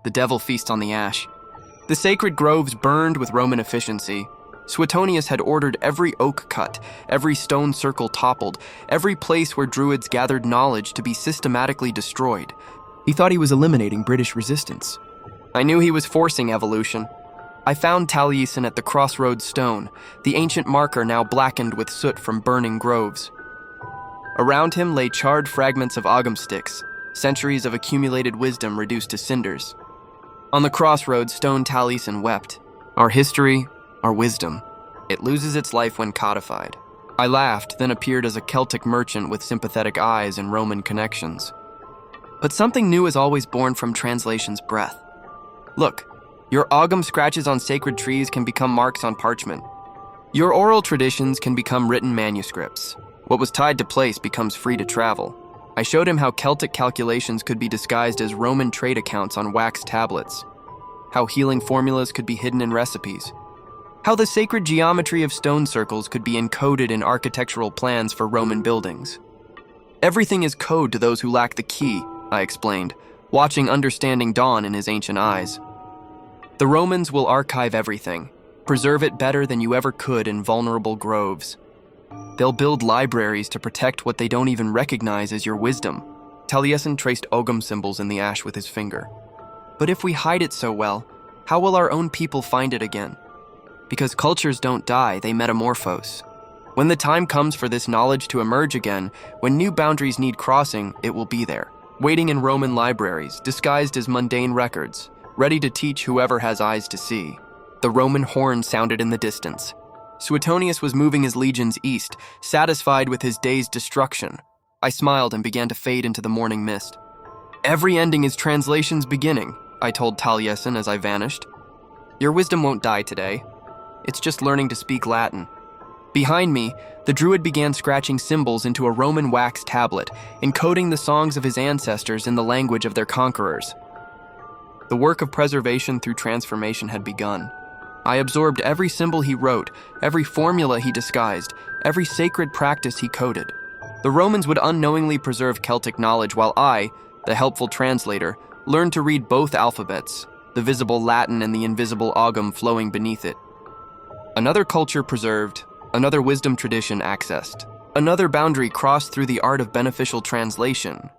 The devil feasts on the ash. The sacred groves burned with Roman efficiency. Suetonius had ordered every oak cut, every stone circle toppled, every place where Druids gathered knowledge to be systematically destroyed. He thought he was eliminating British resistance. I knew he was forcing evolution. I found Taliesin at the crossroads stone, the ancient marker now blackened with soot from burning groves. Around him lay charred fragments of ogham sticks, centuries of accumulated wisdom reduced to cinders. On the crossroads, stone Taliesin wept. Our history, our wisdom. It loses its life when codified. I laughed, then appeared as a Celtic merchant with sympathetic eyes and Roman connections. But something new is always born from translation's breath. Look, your ogham scratches on sacred trees can become marks on parchment. Your oral traditions can become written manuscripts. What was tied to place becomes free to travel. I showed him how Celtic calculations could be disguised as Roman trade accounts on wax tablets, how healing formulas could be hidden in recipes, how the sacred geometry of stone circles could be encoded in architectural plans for Roman buildings. Everything is code to those who lack the key, I explained, watching understanding dawn in his ancient eyes. The Romans will archive everything, preserve it better than you ever could in vulnerable groves. They'll build libraries to protect what they don't even recognize as your wisdom. Taliesin traced ogham symbols in the ash with his finger. But if we hide it so well, how will our own people find it again? Because cultures don't die, they metamorphose. When the time comes for this knowledge to emerge again, when new boundaries need crossing, it will be there, waiting in Roman libraries, disguised as mundane records, ready to teach whoever has eyes to see. The Roman horn sounded in the distance. Suetonius was moving his legions east, satisfied with his day's destruction. I smiled and began to fade into the morning mist. Every ending is translation's beginning, I told Taliesin as I vanished. Your wisdom won't die today. It's just learning to speak Latin. Behind me, the Druid began scratching symbols into a Roman wax tablet, encoding the songs of his ancestors in the language of their conquerors. The work of preservation through transformation had begun. I absorbed every symbol he wrote, every formula he disguised, every sacred practice he coded. The Romans would unknowingly preserve Celtic knowledge while I, the helpful translator, learned to read both alphabets, the visible Latin and the invisible ogham flowing beneath it. Another culture preserved, another wisdom tradition accessed, another boundary crossed through the art of beneficial translation.